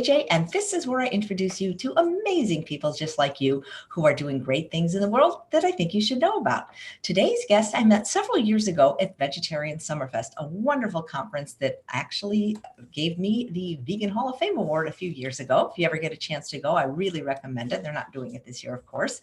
AJ, and this is where I introduce you to amazing people just like you who are doing great things in the world that I think you should know about. Today's guest I met several years ago at Vegetarian Summerfest, a wonderful conference that actually gave me the Vegan Hall of Fame Award a few years ago. If you ever get a chance to go, I really recommend it. They're not doing it this year, of course,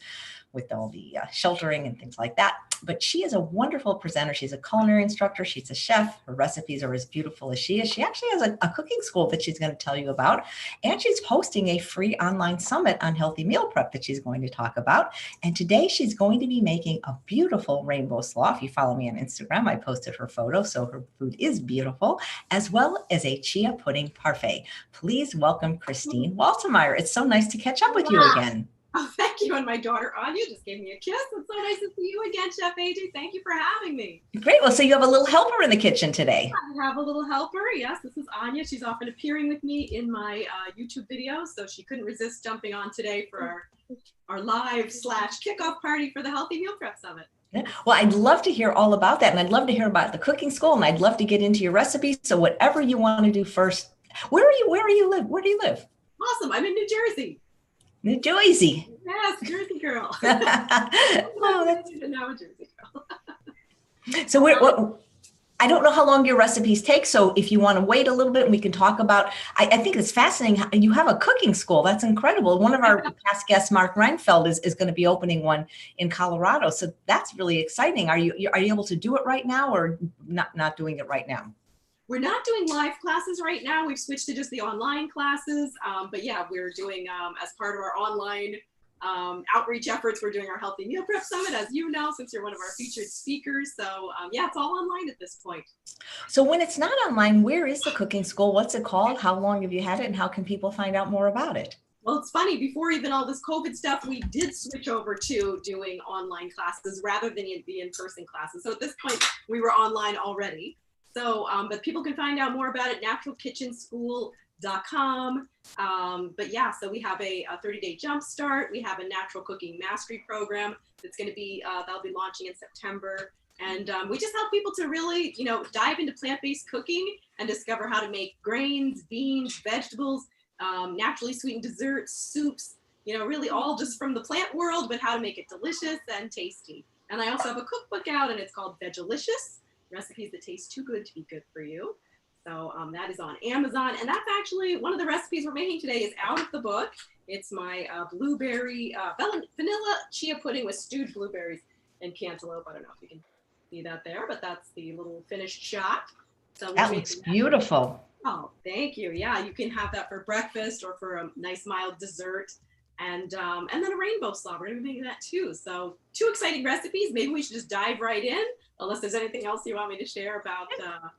with all the sheltering and things like that. But she is a wonderful presenter. She's a culinary instructor. She's a chef. Her recipes are as beautiful as she is. She actually has a cooking school that she's going to tell you about. And she's hosting a free online summit on healthy meal prep that she's going to talk about. And today she's going to be making a beautiful rainbow slaw. If you follow me on Instagram, I posted her photo, so her food is beautiful, as well as a chia pudding parfait. Please welcome Christine Waltermyer. It's so nice to catch up with you again. Oh, thank you. And my daughter Anya just gave me a kiss. It's so nice to see you again, Chef AJ. Thank you for having me. Great. Well, so you have a little helper in the kitchen today. I have a little helper. Yes, this is Anya. She's often appearing with me in my YouTube videos, so she couldn't resist jumping on today for our live / kickoff party for the Healthy Meal Prep Summit. Yeah. Well, I'd love to hear all about that. And I'd love to hear about the cooking school, and I'd love to get into your recipes. So whatever you want to do first. Where do you live? Awesome. I'm in New Jersey. New Jersey. Yes, Jersey girl. Oh, that's now a Jersey girl. So I don't know how long your recipes take. So if you want to wait a little bit, we can talk about, I think it's fascinating. You have a cooking school. That's incredible. One of our past guests, Mark Reinfeld, is going to be opening one in Colorado. So that's really exciting. Are you able to do it right now, or not doing it right now? We're not doing live classes right now. We've switched to just the online classes. But yeah, we're doing, as part of our online outreach efforts, we're doing our Healthy Meal Prep Summit, as you know, since you're one of our featured speakers. So yeah, it's all online at this point. So when it's not online, where is the cooking school? What's it called? How long have you had it? And how can people find out more about it? Well, it's funny, before even all this COVID stuff, we did switch over to doing online classes rather than the in-person classes. So at this point, we were online already. So, but people can find out more about it, naturalkitchenschool.com. But yeah, so we have a 30-day jump start. We have a natural cooking mastery program that's going to be, that'll be launching in September. And we just help people to really, dive into plant-based cooking and discover how to make grains, beans, vegetables, naturally sweetened desserts, soups, really all just from the plant world, but how to make it delicious and tasty. And I also have a cookbook out, and it's called Vegalicious. Recipes that taste too good to be good for you. So that is on Amazon. And that's actually one of the recipes we're making today is out of the book. It's my blueberry, vanilla chia pudding with stewed blueberries and cantaloupe. I don't know if you can see that there, but that's the little finished shot. So that looks beautiful. Oh, thank you. Yeah, you can have that for breakfast or for a nice mild dessert. And then a rainbow slaw. We're going to be making that too. So 2 exciting recipes. Maybe we should just dive right in. Unless there's anything else you want me to share about.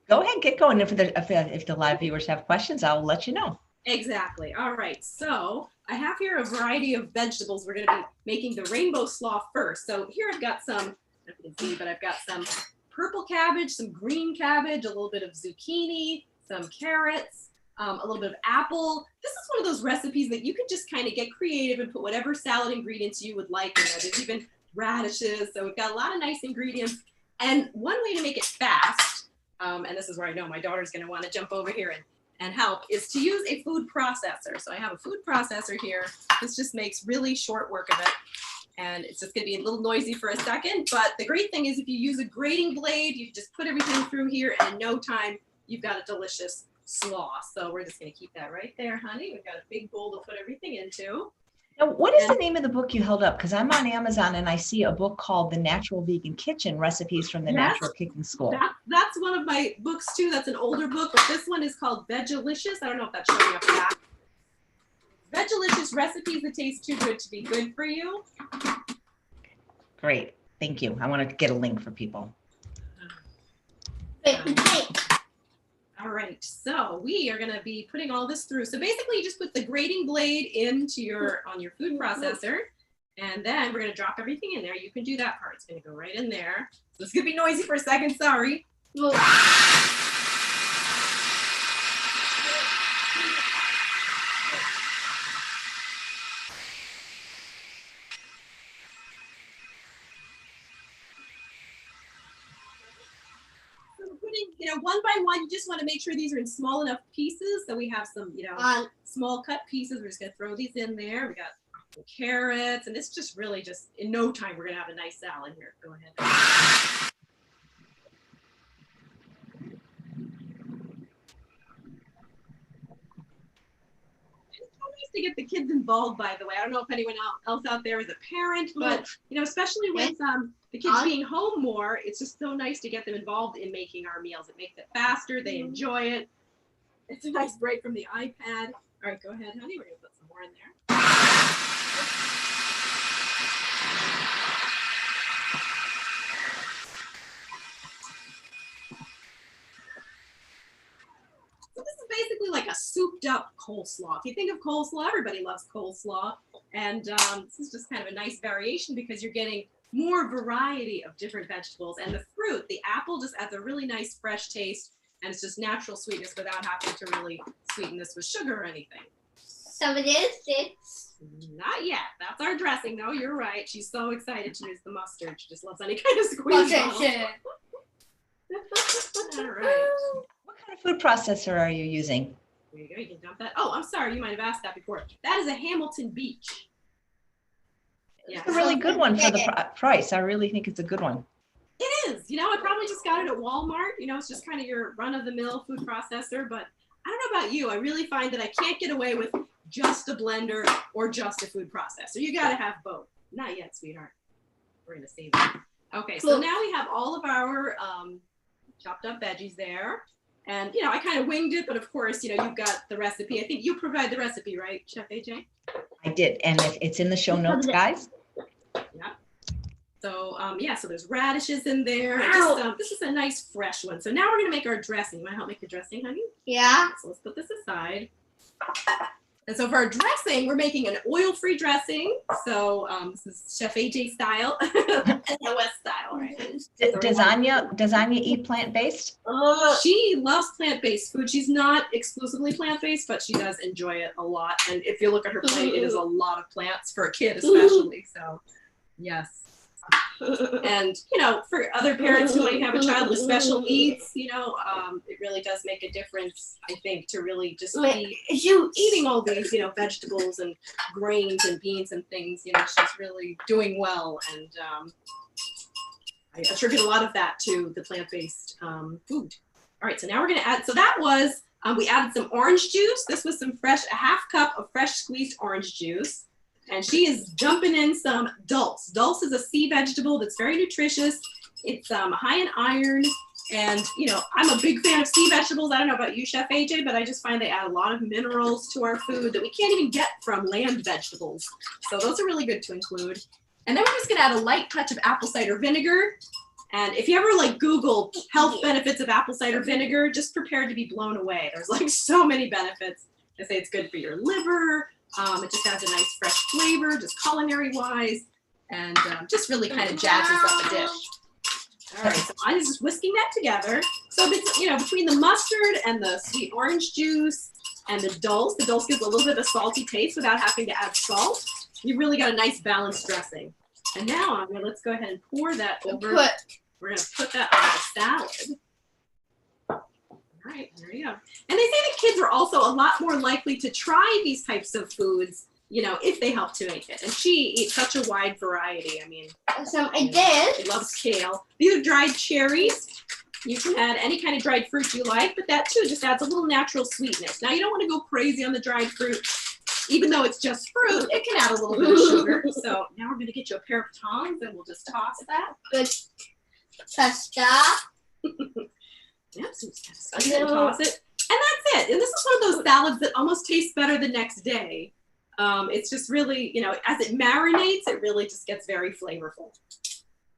Go ahead, get going. If the live viewers have questions, I'll let you know. Exactly. All right. So I have here a variety of vegetables. We're going to be making the rainbow slaw first. So here I've got some, I don't know if you can see, but I've got some purple cabbage, some green cabbage, a little bit of zucchini, some carrots, a little bit of apple. This is one of those recipes that you can just kind of get creative and put whatever salad ingredients you would like in there. There's even radishes. So we've got a lot of nice ingredients. And one way to make it fast, and this is where I know my daughter's going to want to jump over here and help, is to use a food processor. So I have a food processor here. This just makes really short work of it. And it's just going to be a little noisy for a second. But the great thing is if you use a grating blade, you just put everything through here, and in no time, you've got a delicious slaw. So we're just going to keep that right there, honey. We've got a big bowl to put everything into. Now, what is the name of the book you held up? Because I'm on Amazon and I see a book called The Natural Vegan Kitchen, Recipes from the Natural Cooking School. That's one of my books too. That's an older book, but this one is called Vegalicious. I don't know if that's showing up back. Vegalicious, recipes that taste too good to be good for you. Great. Thank you. I want to get a link for people. All right, so we are going to be putting all this through. So basically, you just put the grating blade into on your food processor, and then we're going to drop everything in there. You can do that part. It's going to go right in there. So it's going to be noisy for a second. Sorry. cutting, one by one. You just want to make sure these are in small enough pieces. So we have some, small cut pieces. We're just gonna throw these in there. We got some carrots, and it's just really just in no time we're gonna have a nice salad here. Go ahead. To get the kids involved, by the way. I don't know if anyone else out there is a parent, but especially with the kids being home more, it's just so nice to get them involved in making our meals. It makes it faster. They enjoy it. It's a nice break from the iPad. All right, go ahead, honey. We're gonna put some more in there. Basically like a souped up coleslaw. If you think of coleslaw, everybody loves coleslaw. And this is just kind of a nice variation because you're getting more variety of different vegetables. And the fruit, the apple, just adds a really nice fresh taste. And it's just natural sweetness without having to really sweeten this with sugar or anything. So it's not yet. That's our dressing, though. You're right. She's so excited to use the mustard. She just loves any kind of squeeze. All right. What kind of food processor are you using? There you go. You can dump that. Oh, I'm sorry. You might have asked that before. That is a Hamilton Beach. Yeah, it's a really good one for the price. I really think it's a good one. It is. I probably just got it at Walmart. It's just kind of your run-of-the-mill food processor. But I don't know about you. I really find that I can't get away with just a blender or just a food processor. You got to have both. Not yet, sweetheart. We're going to save it. Okay, so now we have all of our chopped up veggies there. And, I kind of winged it, but of course, you've got the recipe. I think you provide the recipe, right, Chef AJ? I did, and it's in the show notes, guys. Yeah. So, so there's radishes in there. This is a nice fresh one. So now we're going to make our dressing. You want to help make the dressing, honey? Yeah. So let's put this aside. And so for our dressing, we're making an oil-free dressing. So this is Chef AJ style, the West style, right? Does Anya eat plant-based? She loves plant-based food. She's not exclusively plant-based, but she does enjoy it a lot. And if you look at her plate, it is a lot of plants for a kid, especially. So, yes. And for other parents who might have a child with special needs, it really does make a difference, I think, to really just be eating all these vegetables and grains and beans and things. She's really doing well, and I attribute a lot of that to the plant-based food. All right, so now we're going to add, so that was we added some orange juice. This was some fresh, a half cup of fresh squeezed orange juice. And she is dumping in some dulse. Dulse is a sea vegetable that's very nutritious. It's high in iron. And, I'm a big fan of sea vegetables. I don't know about you, Chef AJ, but I just find they add a lot of minerals to our food that we can't even get from land vegetables. So those are really good to include. And then we're just going to add a light touch of apple cider vinegar. And if you ever Google health benefits of apple cider vinegar, just prepare to be blown away. There's so many benefits. They say it's good for your liver. It just adds a nice fresh flavor, just culinary-wise, and just really kind of jazzes up a dish. All right, so I'm just whisking that together. So between the mustard and the sweet orange juice and the dulse gives a little bit of a salty taste without having to add salt. You've really got a nice balanced dressing. And now let's go ahead and pour that over. We're going to put that on the salad. All right, there you go. And they say that kids are also a lot more likely to try these types of foods, if they help to make it. And she eats such a wide variety. I mean, I did. She loves kale. These are dried cherries. You can add any kind of dried fruit you like, but that too just adds a little natural sweetness. Now you don't want to go crazy on the dried fruit. Even though it's just fruit, it can add a little bit of sugar. So now we're going to get you a pair of tongs and we'll just toss that. Good. Pasta. Yep, so just toss it. And that's it. And this is one of those salads that almost tastes better the next day. It's just really, as it marinates, it really just gets very flavorful.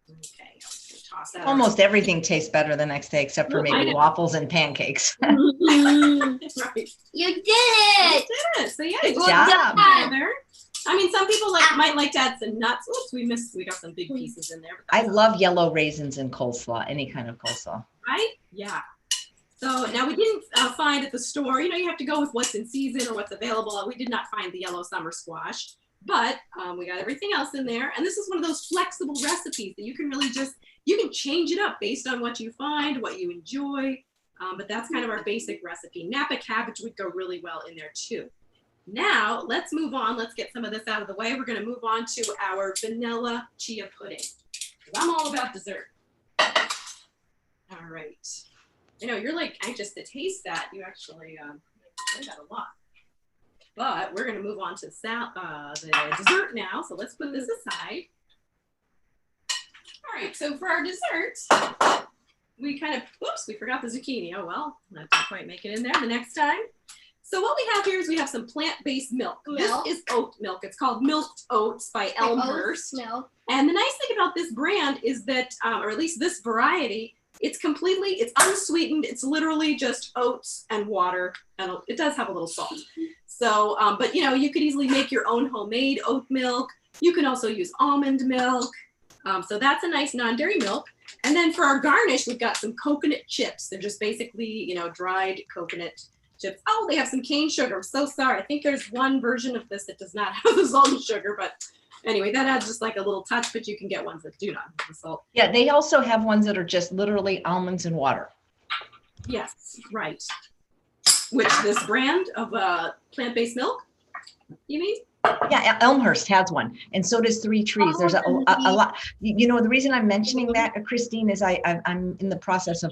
Okay, toss that. Almost everything tastes better the next day, except for maybe waffles and pancakes. Right. You did it. You did it. So yeah, good job. I mean, some people might like to add some nuts. Oops, we got some big pieces in there. I love yellow raisins in coleslaw, any kind of coleslaw. Right? Yeah. So now we didn't find at the store, you have to go with what's in season or what's available. We did not find the yellow summer squash, but we got everything else in there. And this is one of those flexible recipes that you can really just You can change it up based on what you find, what you enjoy, but that's kind of our basic recipe. Napa cabbage would go really well in there too. Now, let's move on. Let's get some of this out of the way. We're going to move on to our vanilla chia pudding. I'm all about dessert. All right. I know you're like anxious to taste that. You actually enjoy that a lot. But we're going to move on to the dessert now. So let's put this aside. All right. So for our dessert, we kind of, oops, we forgot the zucchini. Oh, well, that didn't quite make it in there the next time. So what we have here is we have some plant-based milk. This is oat milk. It's called Milked Oats by Elmhurst. And the nice thing about this brand is that, or at least this variety, it's unsweetened. It's literally just oats and water, and it does have a little salt. So, but you could easily make your own homemade oat milk. You can also use almond milk. So that's a nice non-dairy milk. And then for our garnish, we've got some coconut chips. They're just basically, dried coconut chips. Oh, they have some cane sugar. I'm so sorry. I think there's one version of this that does not have the salt and sugar, but anyway, that adds just like a little touch, but you can get ones that do not have the salt. Yeah, they also have ones that are just literally almonds and water. Yes, right. Which this brand of plant-based milk, you mean? Yeah, Elmhurst has one, and so does Three Trees. There's a lot. The reason I'm mentioning that, Christine, is I'm in the process of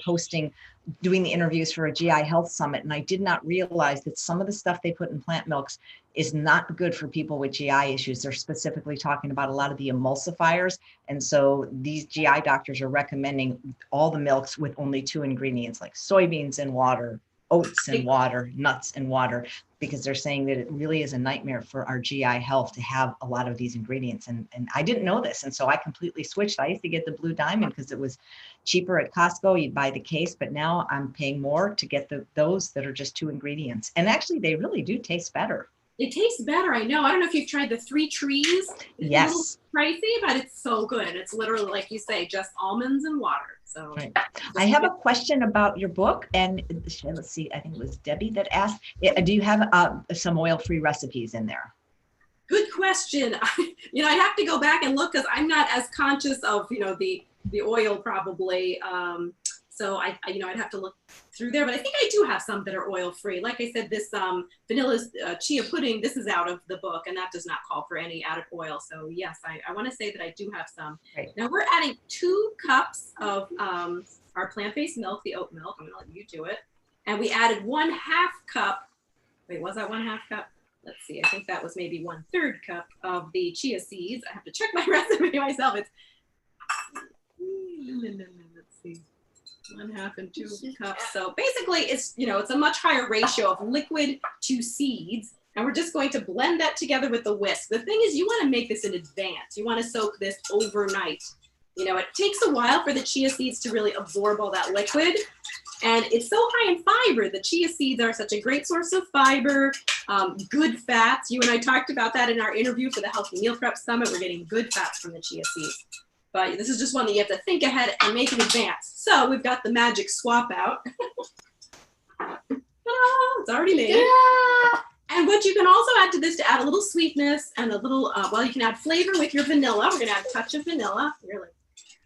doing the interviews for a GI Health Summit, and I did not realize that some of the stuff they put in plant milks is not good for people with GI issues. They're specifically talking about a lot of the emulsifiers, and so these GI doctors are recommending all the milks with only 2 ingredients, like soybeans and water, oats and water, nuts and water, because they're saying that it really is a nightmare for our GI health to have a lot of these ingredients. And I didn't know this. And so I completely switched. I used to get the Blue Diamond because it was cheaper at Costco. You'd buy the case, but now I'm paying more to get those that are just 2 ingredients. And actually, they really do taste better. It tastes better. I know. I don't know if you've tried the Three Trees. It's yes. a little pricey, but it's so good. And it's literally, like you say, just almonds and water. So right. I have a question about your book, and let's see, I think it was Debbie that asked, do you have some oil-free recipes in there? Good question. I have to go back and look because I'm not as conscious of, the oil probably. So I'd have to look through there, but I think I do have some that are oil-free. Like I said, this vanilla chia pudding, this is out of the book, and that does not call for any added oil. So yes, I want to say that I do have some. Right. Now we're adding 2 cups of our plant-based milk, the oat milk. I'm gonna let you do it. And we added 1/2 cup. Wait, was that 1/2 cup? Let's see, I think that was maybe 1/3 cup of the chia seeds. I have to check my recipe myself. It's, let's see. 1/2 and 2 cups. So basically it's, it's a much higher ratio of liquid to seeds. And we're just going to blend that together with the whisk. The thing is, you want to make this in advance. You want to soak this overnight. It takes a while for the chia seeds to really absorb all that liquid. And it's so high in fiber. The chia seeds are such a great source of fiber, good fats. You and I talked about that in our interview for the Healthy Meal Prep Summit. We're getting good fats from the chia seeds. But this is just one that you have to think ahead and make in advance. So we've got the magic swap out. It's already made. Yeah. And what you can also add to this to add a little sweetness and a little, you can add flavor with your vanilla. We're going to add a touch of vanilla. You're like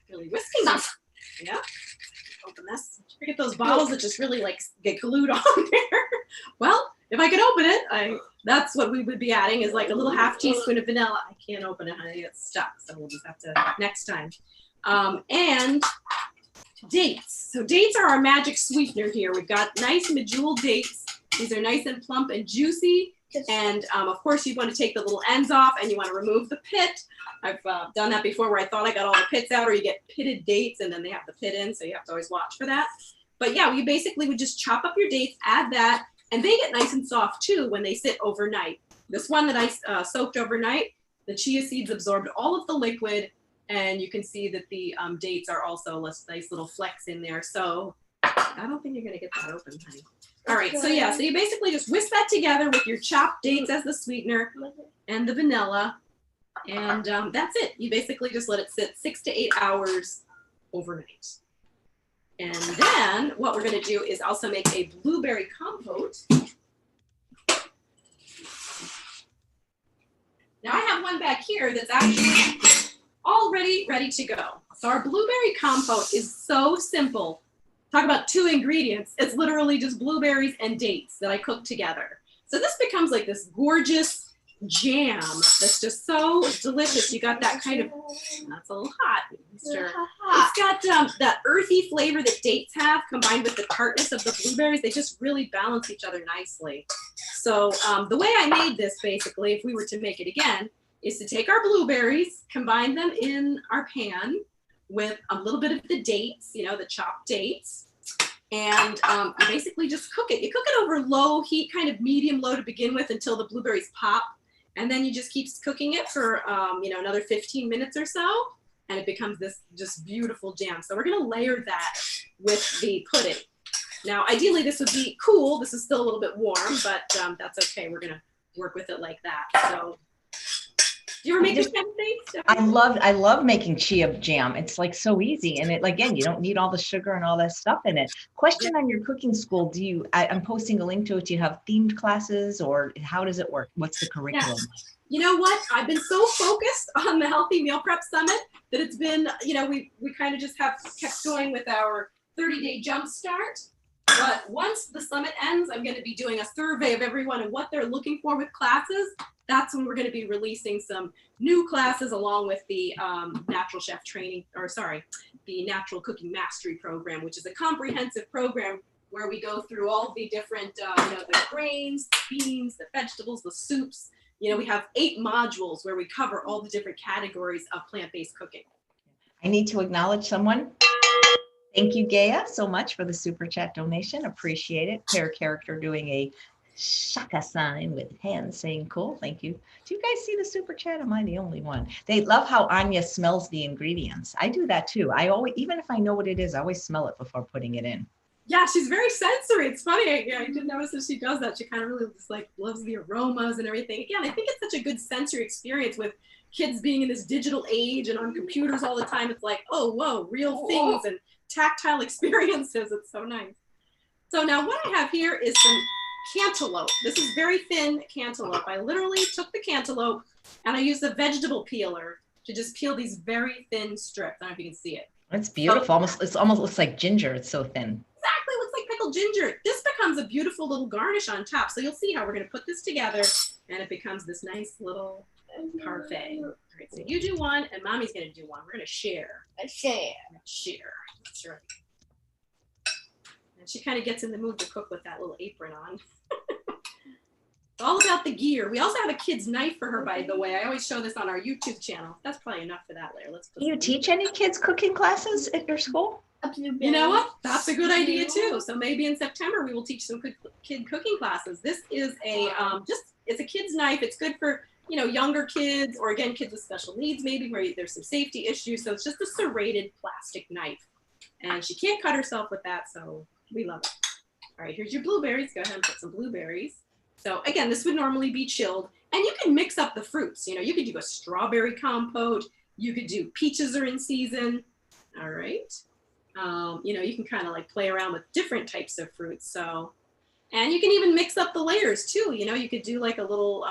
really whisking this. Yeah. Open this. Forget those bottles that just really get glued on there. Well, if I could open it, that's what we would be adding is like a little 1/2 teaspoon of vanilla. I can't open it, honey. It's stuck. So we'll just have to next time. And dates. So dates are our magic sweetener here. We've got nice medjool dates. These are nice and plump and juicy. And of course, you want to take the little ends off and you want to remove the pit. I've done that before where I thought I got all the pits out, or you get pitted dates and then they have the pit in. So you have to always watch for that. But yeah, we basically would just chop up your dates, add that, and they get nice and soft too when they sit overnight. This one that I soaked overnight, the chia seeds absorbed all of the liquid, and you can see that the dates are also nice little flecks in there. So I don't think you're gonna get that open, honey. All right, so yeah, so you basically just whisk that together with your chopped dates as the sweetener and the vanilla, and that's it. You basically just let it sit 6 to 8 hours overnight. And then what we're gonna do is also make a blueberry compote. Now I have one back here that's actually already ready to go. So our blueberry compote is so simple. Talk about 2 ingredients. It's literally just blueberries and dates that I cook together. So this becomes like this gorgeous jam that's just so delicious. You got that kind of, that's a little hot. Sure. It's got that earthy flavor that dates have combined with the tartness of the blueberries. They just really balance each other nicely. So the way I made this, basically, if we were to make it again, is to take our blueberries, combine them in our pan with a little bit of the dates, you know, the chopped dates, and you basically just cook it. You cook it over low heat, kind of medium low to begin with until the blueberries pop, and then you just keep cooking it for, you know, another 15 minutes or so, and it becomes this just beautiful jam. So we're gonna layer that with the pudding. Now, ideally this would be cool. This is still a little bit warm, but that's okay. We're gonna work with it like that. So. Do you ever make this kind of thing? I love making chia jam. It's like so easy. And it, again, you don't need all the sugar and all that stuff in it. Question on your cooking school. I'm posting a link to it. Do you have themed classes or how does it work? What's the curriculum? Yes. You know what? I've been so focused on the Healthy Meal Prep Summit that it's been, you know, we kind of just have kept going with our 30-day jump start. But once the summit ends, I'm going to be doing a survey of everyone and what they're looking for with classes. That's when we're going to be releasing some new classes along with the Natural Chef Training, or sorry, the Natural Cooking Mastery Program, which is a comprehensive program where we go through all the different, you know, the grains, the beans, the vegetables, the soups. You know, we have 8 modules where we cover all the different categories of plant-based cooking. I need to acknowledge someone. Thank you, Gaia, so much for the super chat donation. Appreciate it. Pear character doing a shaka sign with hands saying cool. Thank you. Do you guys see the super chat? Am I the only one? They love how Anya smells the ingredients. I do that too. I always, even if I know what it is, I always smell it before putting it in. Yeah, she's very sensory. It's funny. I did notice that she does that. She kind of really just like loves the aromas and everything. Again, I think it's such a good sensory experience with kids being in this digital age and on computers all the time. It's like, oh, whoa, real things and tactile experiences. It's so nice. So now what I have here is some cantaloupe. This is very thin cantaloupe. I literally took the cantaloupe and I used a vegetable peeler to just peel these very thin strips. I don't know if you can see it. It's beautiful. It almost looks like ginger. It's so thin. Exactly, looks like pickled ginger. This becomes a beautiful little garnish on top. So you'll see how we're going to put this together and it becomes this nice little parfait. All right, so you do one and Mommy's going to do one. We're going to share. Share. That's right. And she kind of gets in the mood to cook with that little apron on. It's all about the gear. We also have a kid's knife for her, by the way. I always show this on our YouTube channel. That's probably enough for that layer. Let's. Do you teach any kids cooking classes at your school? You know what? That's a good idea too. So maybe in September we will teach some kid cooking classes. This is a it's a kid's knife. It's good for, you know, younger kids or again kids with special needs maybe where there's some safety issues. So it's just a serrated plastic knife, and she can't cut herself with that. So we love it. All right, here's your blueberries. Go ahead and put some blueberries. So again, this would normally be chilled, and you can mix up the fruits. You know, you could do a strawberry compote. You could do peaches are in season. All right. You know, you can kind of like play around with different types of fruits. So, and you can even mix up the layers too. You know, you could do like a little,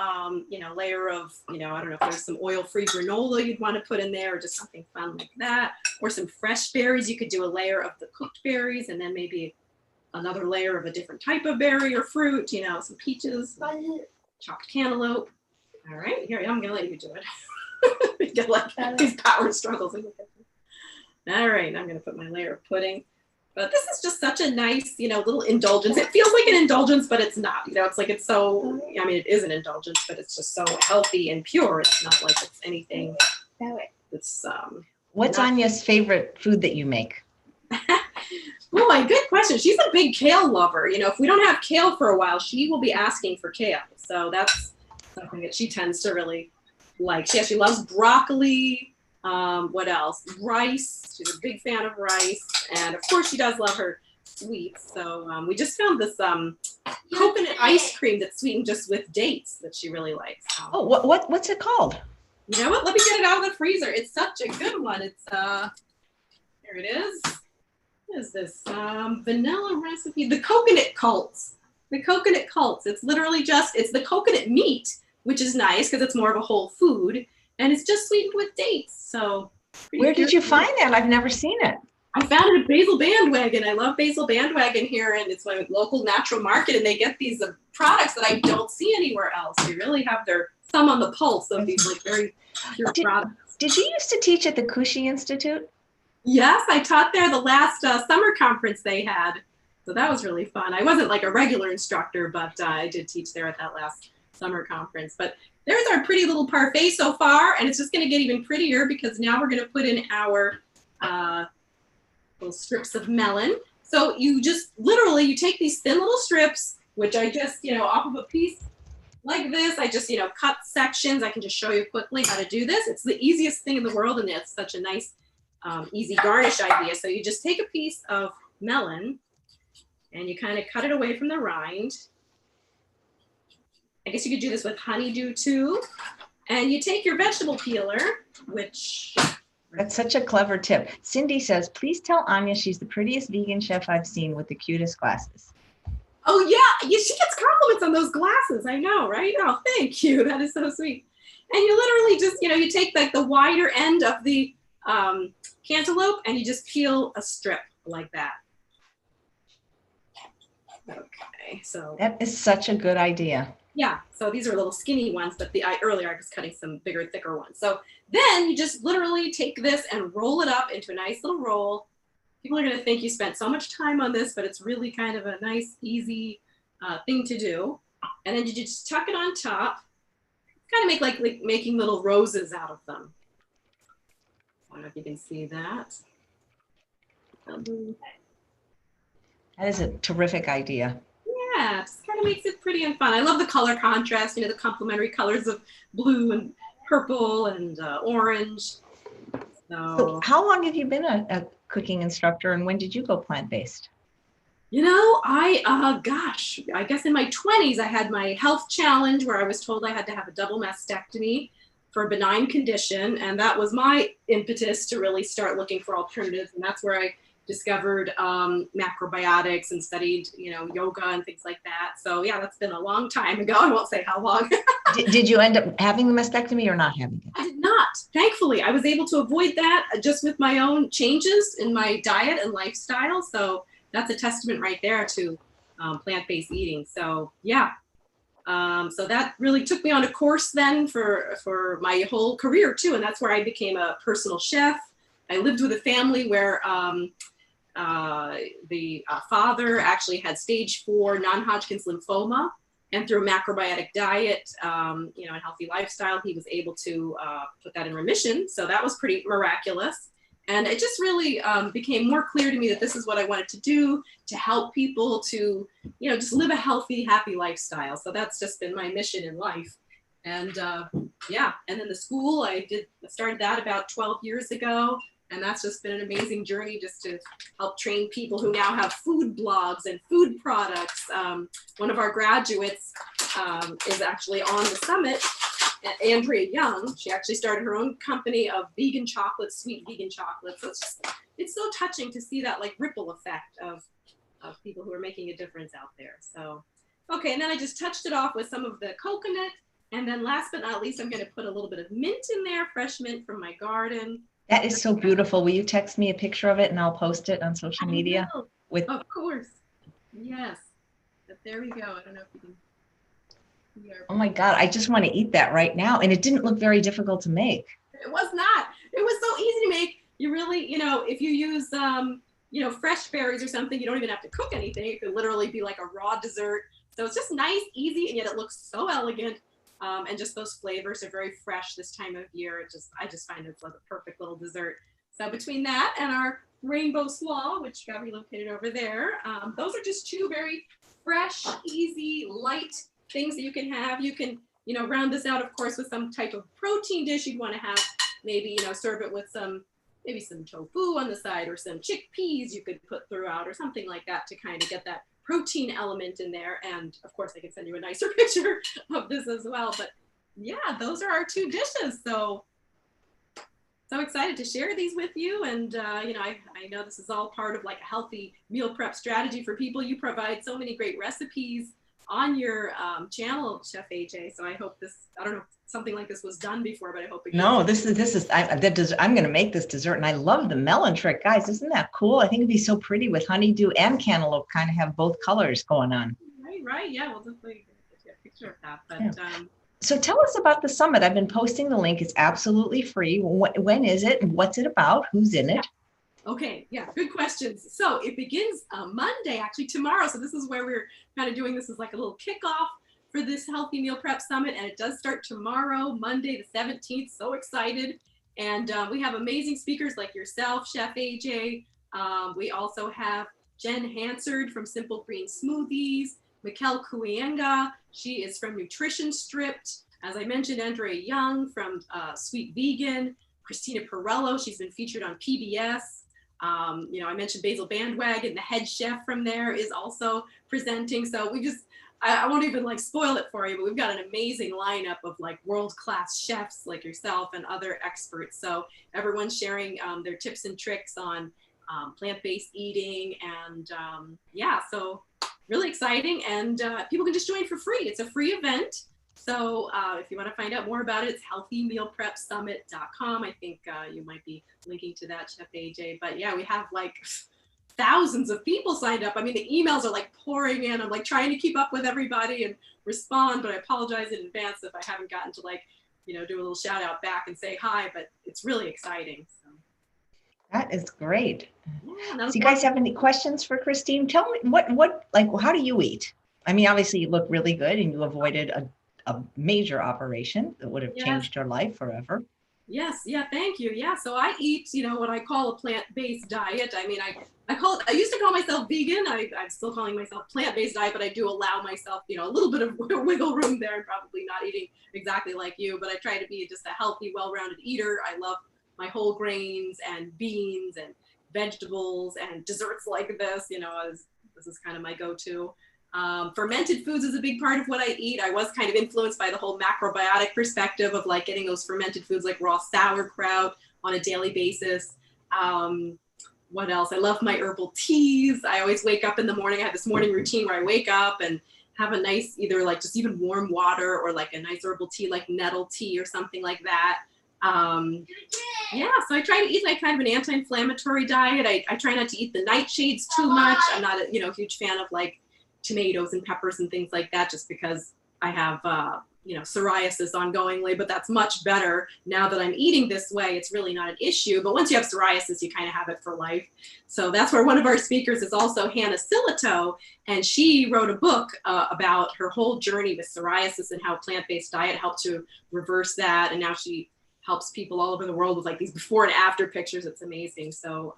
you know, layer of, you know, I don't know if there's some oil-free granola you'd want to put in there or just something fun like that. Or some fresh berries. You could do a layer of the cooked berries and then maybe another layer of a different type of berry or fruit, you know, some peaches, chopped cantaloupe. All right, here, I'm gonna let you do it. We get like these power struggles. All right, I'm gonna put my layer of pudding. But this is just such a nice, you know, little indulgence. It feels like an indulgence, but it's not. You know, it's like it's so, I mean, it is an indulgence, but it's just so healthy and pure. It's not like it's anything. It's What's Anya's favorite food that you make? Boy, good question. She's a big kale lover. You know, if we don't have kale for a while, she will be asking for kale. So that's something that she tends to really like. She loves broccoli. What else? Rice. She's a big fan of rice. And of course, she does love her sweets. So we just found this coconut ice cream that's sweetened just with dates that she really likes. Oh, what's it called? You know what? Let me get it out of the freezer. It's such a good one. It's here it is. What is this? Vanilla recipe. The coconut cults. The coconut cults. It's literally just, it's the coconut meat, which is nice because it's more of a whole food. And it's just sweetened with dates. So Where did you find that? I've never seen it. I found it at Basil Bandwagon. I love Basil Bandwagon here, and it's my local natural market, and they get these products that I don't see anywhere else. They really have their thumb on the pulse of these like very pure products. Did you used to teach at the Cushy Institute? Yes, I taught there the last summer conference they had. So that was really fun. I wasn't like a regular instructor, but I did teach there at that last summer conference. But there's our pretty little parfait so far, and it's just going to get even prettier because now we're going to put in our little strips of melon. So you just literally, you take these thin little strips, which I just, off of a piece like this, I just, cut sections. I can just show you quickly how to do this. It's the easiest thing in the world, and it's such a nice, easy garnish idea. So you just take a piece of melon and you kind of cut it away from the rind. I guess you could do this with honeydew too. And you take your vegetable peeler, which... That's such a clever tip. Cindy says, please tell Anya she's the prettiest vegan chef I've seen with the cutest glasses. Oh yeah, she gets compliments on those glasses. I know, right? Oh, thank you. That is so sweet. And you literally just, you take like the wider end of the cantaloupe and you just peel a strip like that. Okay, so. That is such a good idea. Yeah, so these are little skinny ones, but earlier I was cutting some bigger, thicker ones. So then you just literally take this and roll it up into a nice little roll. People are going to think you spent so much time on this, but it's really kind of a nice, easy thing to do. And then you just tuck it on top. Kind of make like making little roses out of them. I don't know if you can see that. That is a terrific idea. Yeah, it just kind of makes it pretty and fun. I love the color contrast, the complementary colors of blue and purple and orange. So how long have you been a cooking instructor, and when did you go plant-based? I guess in my 20s, I had my health challenge where I was told I had to have a double mastectomy for a benign condition. And that was my impetus to really start looking for alternatives. And that's where I discovered macrobiotics and studied, yoga and things like that. So yeah, that's been a long time ago. I won't say how long. Did you end up having the mastectomy or not having it? I did not. Thankfully, I was able to avoid that just with my own changes in my diet and lifestyle. So that's a testament right there to plant-based eating. So yeah. So that really took me on a course then for my whole career too. And that's where I became a personal chef. I lived with a family where the father actually had stage 4 non-Hodgkin's lymphoma, and through a macrobiotic diet, and healthy lifestyle, he was able to put that in remission. So that was pretty miraculous. And it just really became more clear to me that this is what I wanted to do, to help people to, just live a healthy, happy lifestyle. So that's just been my mission in life. And yeah, and then the school, I started that about 12 years ago. And that's just been an amazing journey just to help train people who now have food blogs and food products. One of our graduates is actually on the summit, Andrea Young. She actually started her own company of vegan chocolates, sweet vegan chocolates. So it's so touching to see that like ripple effect of people who are making a difference out there. So, okay, and then I just touched it off with some of the coconut. And then last but not least, I'm going to put a little bit of mint in there, fresh mint from my garden. That is so beautiful. Will you text me a picture of it and I'll post it on social media? Of course. Yes. But there we go. I don't know if you can see our... Oh my God, I just want to eat that right now. And it didn't look very difficult to make. It was not. It was so easy to make. You really, if you use, fresh berries or something, you don't even have to cook anything. It could literally be like a raw dessert. So it's just nice, easy, and yet it looks so elegant. And just those flavors are very fresh this time of year. I just find it's like a perfect little dessert. So between that and our Rainbow Slaw, which got relocated over there, those are just two very fresh, easy, light things that you can have. You can, round this out, of course, with some type of protein dish you'd want to have. Maybe, serve it with maybe some tofu on the side or some chickpeas you could put throughout or something like that to kind of get that protein element in there. And of course I can send you a nicer picture of this as well, but yeah, those are our two dishes. So excited to share these with you. And I know this is all part of like a healthy meal prep strategy for people. You provide so many great recipes on your channel, Chef AJ. So I hope I don't know if something like this was done before, but I hope it No, I'm going to make this dessert, and I love the melon trick, guys. Isn't that cool? I think it'd be so pretty with honeydew and cantaloupe, kind of have both colors going on. Right. Yeah, we'll definitely get a picture of that. But yeah. So tell us about the summit. I've been posting the link. It's absolutely free. When is it? What's it about? Who's in it? Okay, yeah, good questions. So it begins Monday, actually tomorrow. So this is where we're kind of doing this as like a little kickoff for this Healthy Meal Prep Summit. And it does start tomorrow, Monday the 17th. So excited. And we have amazing speakers like yourself, Chef AJ. We also have Jen Hansard from Simple Green Smoothies, Mikkel Kuyenga. She is from Nutrition Stripped. As I mentioned, Andrea Young from Sweet Vegan, Christina Perello. She's been featured on PBS. I mentioned Basil Bandwagon, the head chef from there is also presenting. So I won't even like spoil it for you, but we've got an amazing lineup of like world-class chefs like yourself and other experts. So everyone's sharing their tips and tricks on plant-based eating. And so really exciting. And people can just join for free. It's a free event. So if you want to find out more about it, it's healthymealprepsummit.com. I think you might be linking to that, Chef AJ. But yeah, we have like thousands of people signed up. I mean, the emails are like pouring in. I'm like trying to keep up with everybody and respond, but I apologize in advance if I haven't gotten to do a little shout out back and say hi, but it's really exciting. So. That is great. Yeah, so you guys have any questions for Christine? Tell me how do you eat? I mean, obviously you look really good and you avoided a major operation that would have changed your life forever. Yes. Yeah. Thank you. Yeah. So I eat, what I call a plant-based diet. I mean, I used to call myself vegan. I'm still calling myself plant-based diet, but I do allow myself, a little bit of wiggle room there and probably not eating exactly like you, but I try to be just a healthy, well-rounded eater. I love my whole grains and beans and vegetables and desserts like this, this is kind of my go-to. Fermented foods is a big part of what I eat. I was kind of influenced by the whole macrobiotic perspective of like getting those fermented foods like raw sauerkraut on a daily basis. What else? I love my herbal teas. I always wake up in the morning. I have this morning routine where I wake up and have a nice, either like just even warm water or like a nice herbal tea, like nettle tea or something like that. So I try to eat like kind of an anti-inflammatory diet. I try not to eat the nightshades too much. I'm not a huge fan of like tomatoes and peppers and things like that, just because I have psoriasis ongoingly, but that's much better now that I'm eating this way. It's really not an issue, but once you have psoriasis, you kind of have it for life. So that's where one of our speakers is also Hannah Silito, and she wrote a book about her whole journey with psoriasis and how plant-based diet helped to reverse that, and now she helps people all over the world with like these before and after pictures. It's amazing. So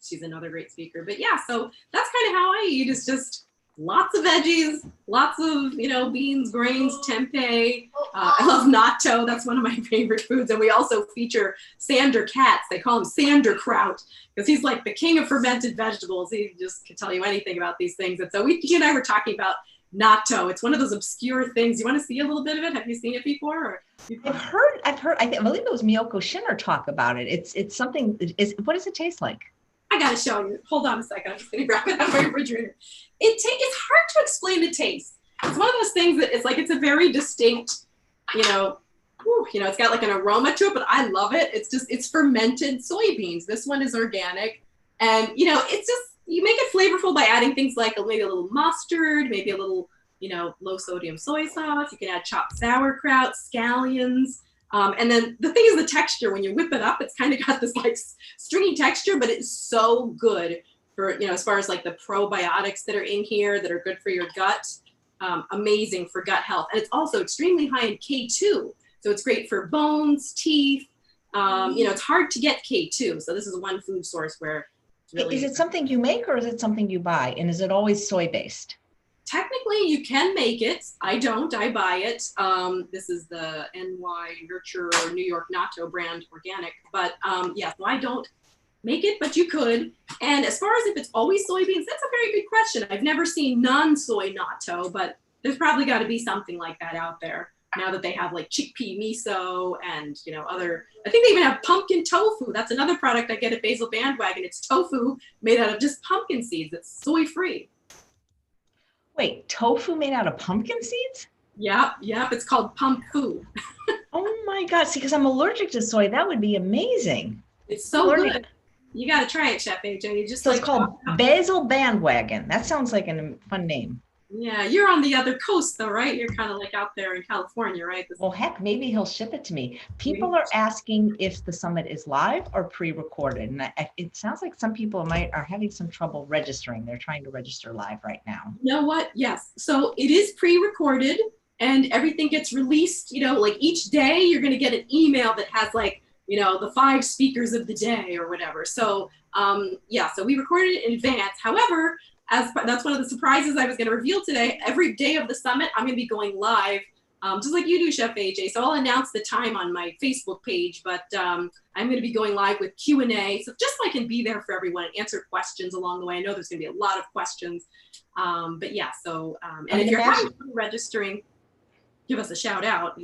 she's another great speaker. But yeah, so that's kind of how I eat, is just lots of veggies, lots of, beans, grains, tempeh. I love natto. That's one of my favorite foods. And we also feature Sander Katz. They call him Sander Kraut because he's like the king of fermented vegetables. He just can tell you anything about these things. And so he and I were talking about natto. It's one of those obscure things. You want to see a little bit of it? Have you seen it before? Or I've heard. I believe it was Miyoko Shinner talk about it. It's something. What does it taste like? I gotta show you. Hold on a second. I'm just gonna grab it out of my refrigerator. It's hard to explain the taste. It's one of those things that it's a very distinct, it's got like an aroma to it, but I love it. It's fermented soybeans. This one is organic, and it's just, you make it flavorful by adding things like maybe a little mustard, maybe a little, low sodium soy sauce. You can add chopped sauerkraut, scallions. And then the thing is the texture. When you whip it up, it's kind of got this like stringy texture, but it's so good for, as far as like the probiotics that are in here that are good for your gut. Amazing for gut health. And it's also extremely high in K2. So it's great for bones, teeth. It's hard to get K2. So this is one food source where it's really. Is it something you make or is it something you buy? And is it always soy-based? Technically, you can make it. I don't. I buy it. This is the NY Nurture New York Natto brand, organic. But so I don't make it, but you could. And as far as if it's always soybeans, that's a very good question. I've never seen non-soy natto, but there's probably got to be something like that out there now that they have like chickpea miso and other. I think they even have pumpkin tofu. That's another product I get at Basil Bandwagon. It's tofu made out of just pumpkin seeds. It's soy-free. Wait, tofu made out of pumpkin seeds? Yep, yep. It's called Compote. Oh my God. See, because I'm allergic to soy. That would be amazing. It's so good. You got to try it, Chef AJ. You just So it's called Basil Bandwagon. That sounds like a fun name. Yeah, you're on the other coast though, right? You're kind of like out there in California, right? Well, heck, maybe he'll ship it to me. People are asking if the summit is live or pre-recorded. And it sounds like some people are having some trouble registering. They're trying to register live right now. You know what? Yes. So it is pre-recorded and everything gets released, like each day you're going to get an email that has like, the 5 speakers of the day or whatever. So yeah, so we recorded it in advance. However, that's one of the surprises I was going to reveal today. Every day of the summit, I'm going to be going live, just like you do, Chef AJ. So I'll announce the time on my Facebook page, but I'm going to be going live with Q&A. So just so I can be there for everyone and answer questions along the way. I know there's going to be a lot of questions, but yeah. So and if you're having trouble registering, give us a shout out,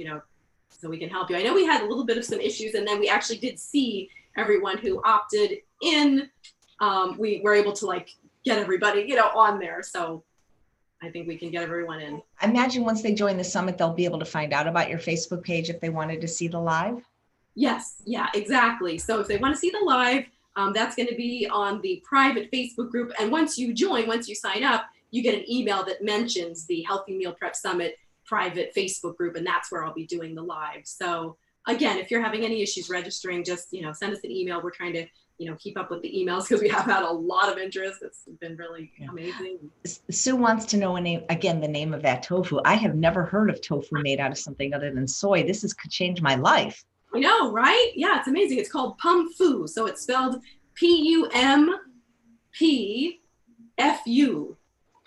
so we can help you. I know we had a little bit of some issues, and then we actually did see everyone who opted in. We were able to get everybody, on there. So I think we can get everyone in. I imagine once they join the summit, they'll be able to find out about your Facebook page if they wanted to see the live. Yes, yeah, exactly. So if they want to see the live, that's going to be on the private Facebook group. And once you sign up, you get an email that mentions the Healthy Meal Prep Summit private Facebook group, and that's where I'll be doing the live. So again, if you're having any issues registering, just send us an email. We're trying to keep up with the emails because we have had a lot of interest. It's been really amazing. Sue wants to know the name of that tofu. I have never heard of tofu made out of something other than soy. This could change my life. I know, right? Yeah, it's amazing. It's called Pumfu. So it's spelled P-U-M-P-F-U.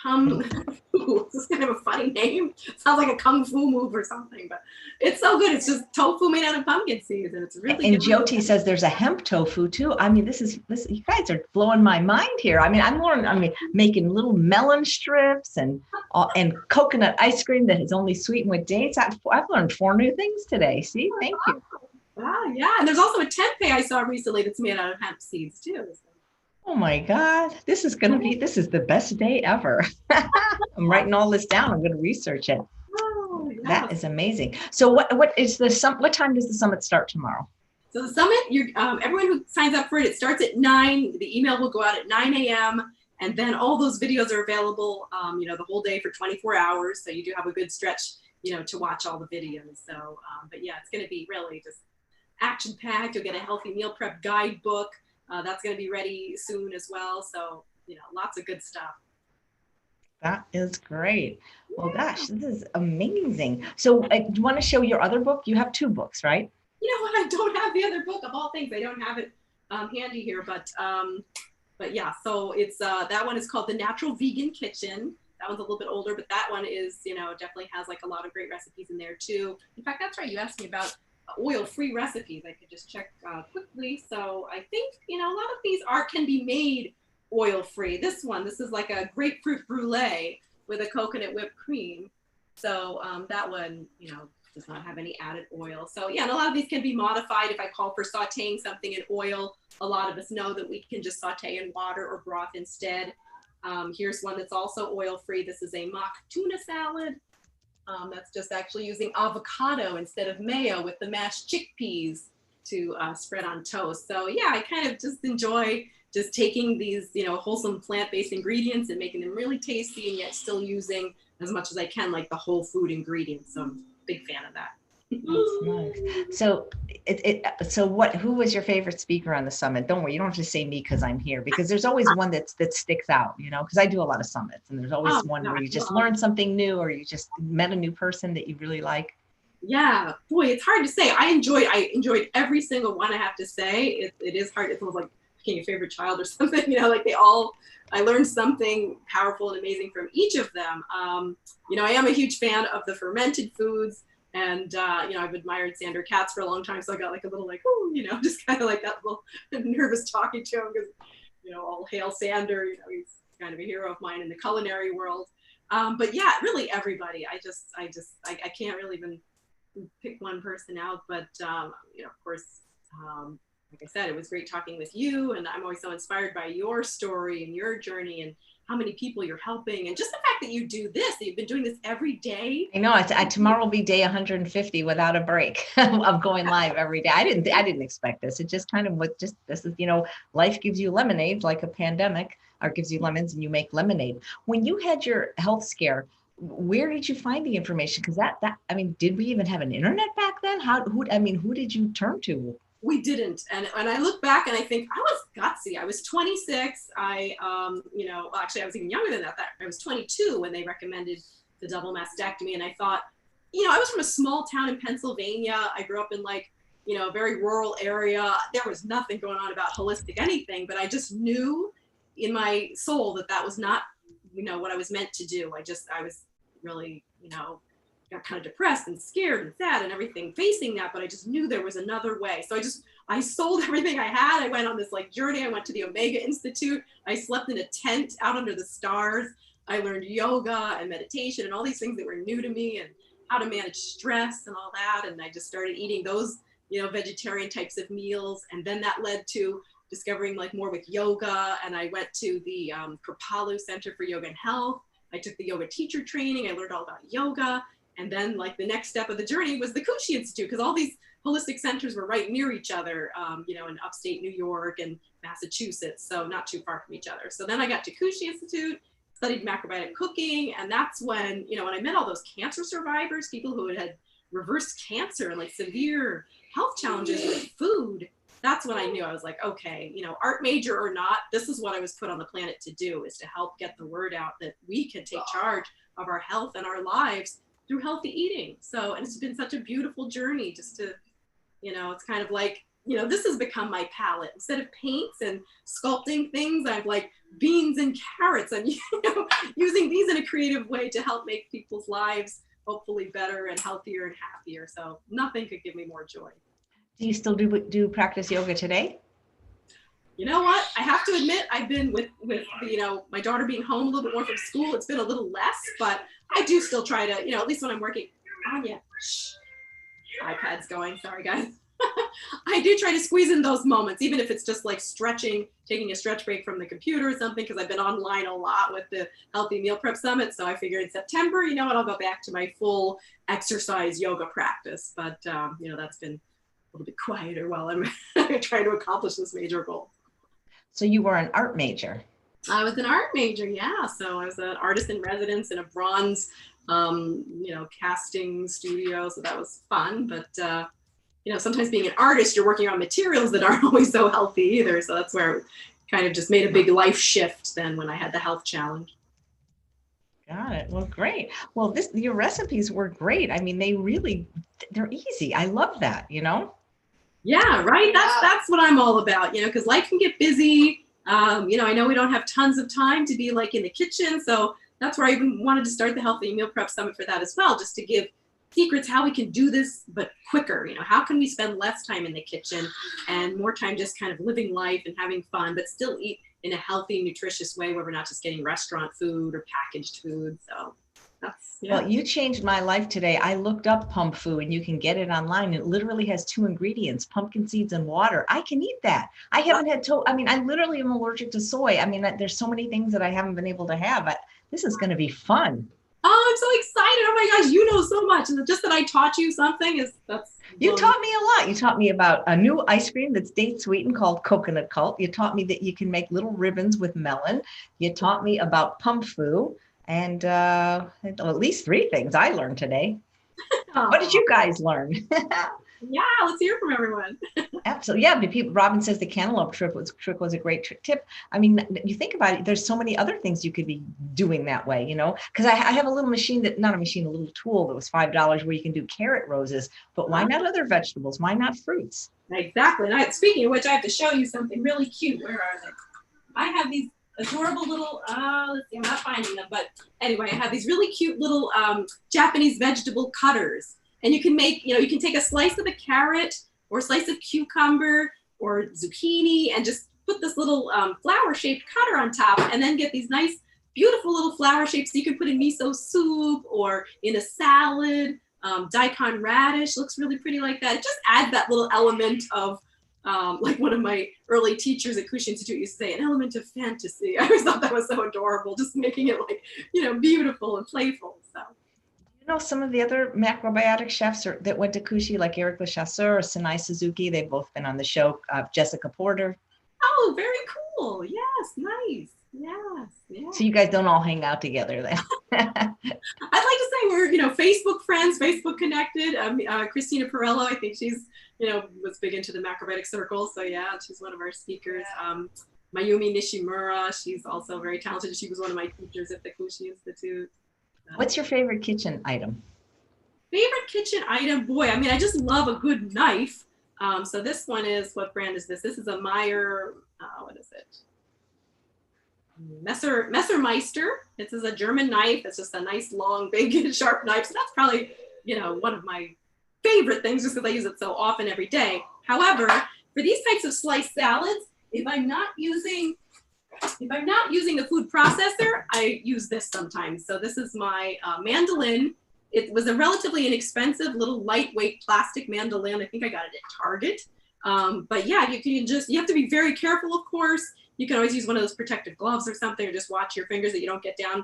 This is kind of a funny name. Sounds like a kung fu move or something, but it's so good. It's just tofu made out of pumpkin seeds, and it's really good. And Jyoti says there's a hemp tofu too. I mean, this you guys are blowing my mind here. I mean, I'm making little melon strips and coconut ice cream that is only sweetened with dates. I've learned 4 new things today. See, thank you. Wow, yeah, and there's also a tempeh I saw recently that's made out of hemp seeds too. Oh my God, this is the best day ever. I'm writing all this down. I'm going to research it. Oh, yes. That is amazing. So what time does the summit start tomorrow? So the summit, everyone who signs up for it, it starts at 9. The email will go out at 9 a.m. And then all those videos are available, the whole day for 24 hours. So you do have a good stretch, to watch all the videos. So, but yeah, it's going to be really just action-packed. You'll get a healthy meal prep guidebook. That's going to be ready soon as well. So, lots of good stuff. That is great. Well, gosh, this is amazing. So do you want to show your other book? You have 2 books, right? You know what? I don't have the other book of all things. I don't have it handy here, but yeah, so it's, that one is called The Natural Vegan Kitchen. That one's a little bit older, but that one is, definitely has a lot of great recipes in there too. In fact, that's right. You asked me about oil-free recipes. I could just check quickly. So I think, a lot of these can be made oil-free. This is like a grapefruit brulee with a coconut whipped cream. So that one, does not have any added oil. So yeah, and a lot of these can be modified. If I call for sauteing something in oil, a lot of us know that we can just saute in water or broth instead. Here's one that's also oil-free. This is a mock tuna salad. That's just actually using avocado instead of mayo with the mashed chickpeas to spread on toast. So yeah, I kind of just enjoy just taking these, wholesome plant-based ingredients and making them really tasty and yet still using as much as I can, like the whole food ingredients. So I'm a big fan of that. That's nice. So who was your favorite speaker on the summit? Don't worry, you don't have to say me because I'm here, because there's always one that sticks out, because I do a lot of summits, and there's always one where you just learn something new, or you just met a new person that you really like. Yeah, boy, it's hard to say. I enjoyed every single one, I have to say. It is hard. It's almost like picking a favorite child or something, I learned something powerful and amazing from each of them. I am a huge fan of the fermented foods. And, I've admired Sander Katz for a long time. So I got a little ooh, just kind of like that little nervous talking to him because, all hail Sander, he's kind of a hero of mine in the culinary world. But yeah, really everybody. I can't really even pick one person out, but, of course, like I said, it was great talking with you. And I'm always so inspired by your story and your journey and how many people you're helping, and just the fact that you do this, that you've been doing this every day. I know tomorrow will be day 150 without a break of going live every day. I didn't expect this. It just kind of this is, life gives you lemonade like a pandemic, or gives you lemons and you make lemonade. When you had your health scare, where did you find the information? Because did we even have an internet back then? Who did you turn to? We didn't. And I look back and I think I was gutsy. I was 26. Actually I was even younger than that. I was 22 when they recommended the double mastectomy. And I thought, I was from a small town in Pennsylvania. I grew up in a very rural area. There was nothing going on about holistic anything, but I just knew in my soul that was not, what I was meant to do. I was really, got kind of depressed and scared and sad and everything facing that, but I just knew there was another way. So I sold everything I had. I went on this journey. I went to the Omega Institute. I slept in a tent out under the stars. I learned yoga and meditation and all these things that were new to me, and how to manage stress and all that. And I just started eating those, vegetarian types of meals. And then that led to discovering more with yoga. And I went to the Compote Center for Yoga and Health. I took the yoga teacher training. I learned all about yoga. And then the next step of the journey was the Kushi Institute, because all these holistic centers were right near each other, in upstate New York and Massachusetts, so not too far from each other. So then I got to Kushi Institute, studied macrobiotic cooking, and that's when, when I met all those cancer survivors, people who had reversed cancer and severe health challenges with food, that's when I knew. I was like, okay, art major or not, this is what I was put on the planet to do, is to help get the word out that we can take charge of our health and our lives through healthy eating. So, and it's been such a beautiful journey just to, it's kind of this has become my palette. Instead of paints and sculpting things, I've beans and carrots and, using these in a creative way to help make people's lives hopefully better and healthier and happier. So nothing could give me more joy. Do you still do practice yoga today? You know what? I have to admit, I've been with my daughter being home a little bit more from school, it's been a little less, but I do still try to, at least when I'm working. Anya, shh. iPad's going, sorry guys. I do try to squeeze in those moments, even if it's just stretching, taking a stretch break from the computer or something, because I've been online a lot with the Healthy Meal Prep Summit. So I figured in September, I'll go back to my full exercise yoga practice. But, that's been a little bit quieter while I'm trying to accomplish this major goal. So you were an art major. I was an art major, yeah. So I was an artist in residence in a bronze, casting studio. So that was fun. But, sometimes being an artist, you're working on materials that aren't always so healthy either. So that's where it kind of just made a big life shift then when I had the health challenge. Got it. Well, great. Well, your recipes were great. I mean, they're easy. I love that, Yeah, right. That's what I'm all about, because life can get busy. I know we don't have tons of time to be in the kitchen. So that's where I even wanted to start the Healthy Meal Prep Summit for that as well, just to give secrets how we can do this, but quicker. How can we spend less time in the kitchen and more time just kind of living life and having fun, but still eat in a healthy, nutritious way where we're not just getting restaurant food or packaged food. So that's, Well, you changed my life today. I looked up pump food and you can get it online. It literally has 2 ingredients, pumpkin seeds and water. I can eat that. I haven't had I literally am allergic to soy. There's so many things that I haven't been able to have, but this is going to be fun. Oh, I'm so excited. Oh my gosh, you know so much. And just that I taught you something You taught me a lot. You taught me about a new ice cream that's date sweetened called Coconut Cult. You taught me that you can make little ribbons with melon. You taught me about pump food, and at least 3 things I learned today. What did you guys learn? Yeah, let's hear from everyone. Absolutely. Yeah. Robin says the cantaloupe trick was a great tip. You think about it, there's so many other things you could be doing that way, because I have a little machine a little tool that was $5 where you can do carrot roses, but why not other vegetables? Why not fruits? Exactly. And speaking of which, I have to show you something really cute. Where are they? I have these adorable little, let's see, I'm not finding them, but anyway, I have these really cute little Japanese vegetable cutters. And you can make, you can take a slice of a carrot or a slice of cucumber or zucchini and just put this little flower-shaped cutter on top and then get these nice, beautiful little flower shapes you can put in miso soup or in a salad. Daikon radish looks really pretty like that. It just adds that little element of Like one of my early teachers at Kushi Institute used to say, an element of fantasy. I always thought that was so adorable, just making it like, beautiful and playful. So. You know, some of the other macrobiotic chefs that went to Kushi, like Eric Lechasseur or Sinai Suzuki, they've both been on the show. Jessica Porter. Oh, very cool. Yes, nice. Yes, yeah. So you guys don't all hang out together then? I'd like to say we're, Facebook friends, Facebook connected. Christina Perello, I think she's, was big into the macrobiotic circle. So yeah, she's one of our speakers. Mayumi Nishimura, she's also very talented. She was one of my teachers at the Kushi Institute. What's your favorite kitchen item? Favorite kitchen item? Boy, I just love a good knife. So this one is, what brand is this? This is a Meyer, what is it? Messermeister. This is a German knife. It's just a nice, long, big, sharp knife. So that's probably, one of my favorite things just because I use it so often every day. However, for these types of sliced salads, if I'm not using the food processor, I use this sometimes. So this is my mandolin. It was a relatively inexpensive little lightweight plastic mandolin. I think I got it at Target. But yeah, you have to be very careful, of course. You can always use one of those protective gloves or something, or just watch your fingers that you don't get down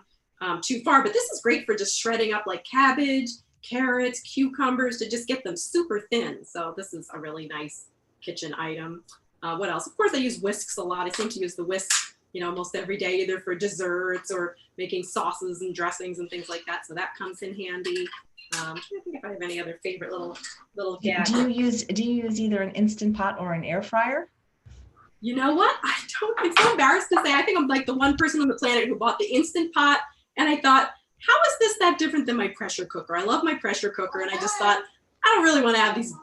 too far. But this is great for just shredding up like cabbage, carrots, cucumbers, to just get them super thin. So this is a really nice kitchen item. What else? Of course, I use whisks a lot. I seem to use the whisk, almost every day, either for desserts or making sauces and dressings and things like that. So that comes in handy. I'm trying to think if I have any other favorite little gadgets. Do you use either an Instant Pot or an air fryer? You know what? I don't. I'm so embarrassed to say. I think I'm like the one person on the planet who bought the Instant Pot, and I thought, how is this that different than my pressure cooker? I love my pressure cooker, and I just thought, I don't really want to have these,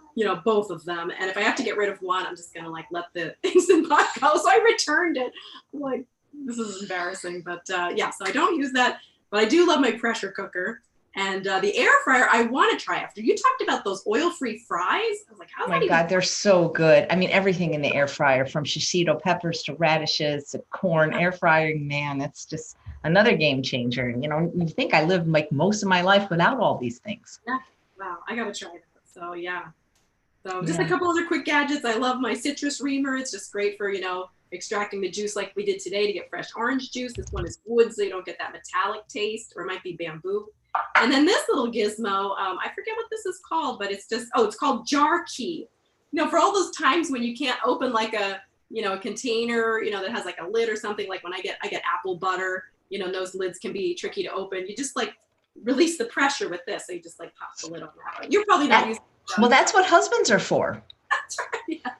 both of them. And if I have to get rid of one, I'm just gonna like let the Instant Pot go. So I returned it. I'm like, this is embarrassing, but yeah. So I don't use that, but I do love my pressure cooker. And the air fryer, I want to try. After you talked about those oil-free fries, I was like, how? Oh my God, they're so good. Everything in the air fryer, from shishito peppers to radishes to corn, air frying, man, it's just another game changer. You think I lived like most of my life without all these things. Yeah. Wow, I got to try that. So yeah. So just a couple other quick gadgets. I love my citrus reamer. It's just great for, extracting the juice like we did today to get fresh orange juice. This one is wood, so you don't get that metallic taste, or it might be bamboo. And then this little gizmo, I forget what this is called, but it's called jar key. For all those times when you can't open like a container, that has like a lid or something, like when I get apple butter, those lids can be tricky to open. You just like release the pressure with this. So you just like pop the lid on that. You're probably not using it. Well, that's what husbands are for. That's right. Yes.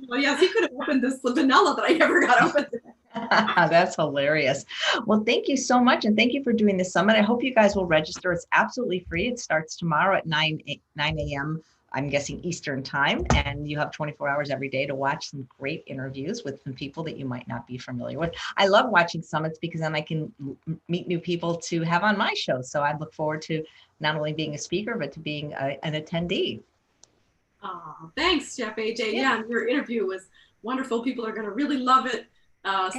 Well, yes, he could have opened this vanilla that I never got open. That's hilarious. Well, thank you so much. And thank you for doing this summit. I hope you guys will register. It's absolutely free. It starts tomorrow at 9 a.m. I'm guessing Eastern time. And you have 24 hours every day to watch some great interviews with some people that you might not be familiar with. I love watching summits because then I can meet new people to have on my show. So I look forward to not only being a speaker, but to being an attendee. Oh, thanks, Chef AJ. Yeah, your interview was wonderful. People are going to really love it.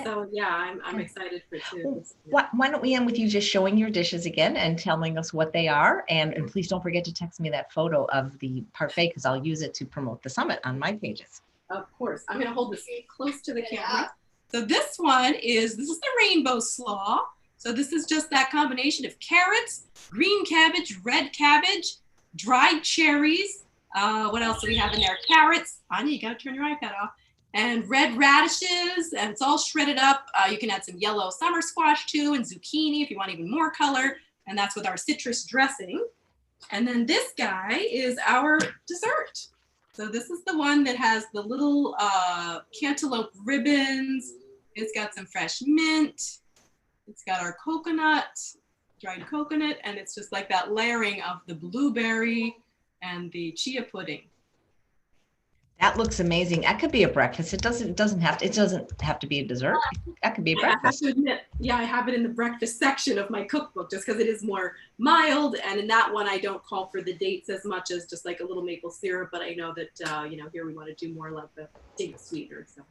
So yeah, I'm excited for it too. Why don't we end with you just showing your dishes again and telling us what they are, and please don't forget to text me that photo of the parfait because I'll use it to promote the summit on my pages. Of course, I'm going to hold this close to the camera. So this is the Rainbow Slaw. So this is just that combination of carrots, green cabbage, red cabbage, dried cherries. What else do we have in there? Carrots. Anya, you got to turn your iPad off. And red radishes, and it's all shredded up. You can add some yellow summer squash too, and zucchini if you want even more color. And that's with our citrus dressing. And then this guy is our dessert. So this is the one that has the little cantaloupe ribbons. It's got some fresh mint. It's got our dried coconut, and it's just like that layering of the blueberry and the chia pudding. That looks amazing. That could be a breakfast. It doesn't have to be a dessert. That could be a breakfast. I have to admit, yeah, I have it in the breakfast section of my cookbook just because it is more mild. And in that one, I don't call for the dates as much as just like a little maple syrup. But I know that here we want to do more like the date sweetener. So.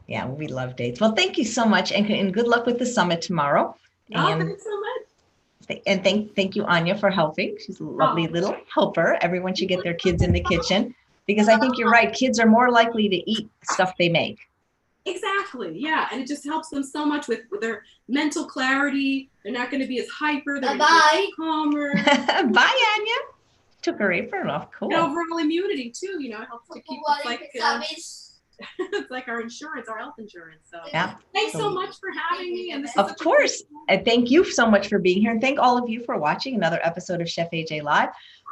Yeah, we love dates. Well, thank you so much, and good luck with the summit tomorrow. Oh, thanks so much. And thank you, Anya, for helping. She's a lovely little helper. Everyone should get their kids in the kitchen. Because I think you're right. Kids are more likely to eat stuff they make. Exactly. Yeah. And it just helps them so much with their mental clarity. They're not going to be as hyper. They're going to be calmer. Bye, Anya. Took her apron off. Cool. And overall immunity too. You know, it helps to keep us like it's like our insurance, our health insurance. So yeah. Thanks so much for having me. And this of course. And thank you so much for being here. And thank all of you for watching another episode of Chef AJ Live.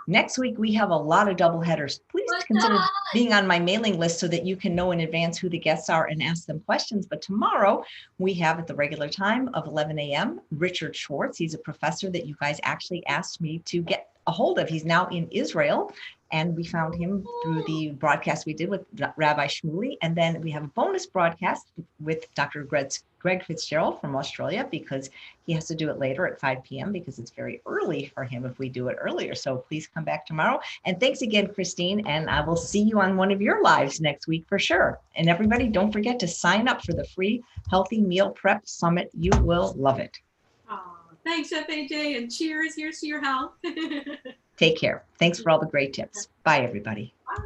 Next week, we have a lot of double headers. Please consider being on my mailing list so that you can know in advance who the guests are and ask them questions. But tomorrow, we have at the regular time of 11 a.m., Richard Schwartz. He's a professor that you guys actually asked me to get a hold of. He's now in Israel. And we found him through the broadcast we did with Rabbi Shmuley. And then we have a bonus broadcast with Dr. Greg Fitzgerald from Australia, because he has to do it later at 5 p.m. because it's very early for him if we do it earlier. So please come back tomorrow. And thanks again, Christine. And I will see you on one of your lives next week for sure. And everybody, don't forget to sign up for the free Healthy Meal Prep Summit. You will love it. Oh, thanks, Chef AJ. And cheers. Here's to your health. Take care. Thanks for all the great tips. Bye, everybody. Bye.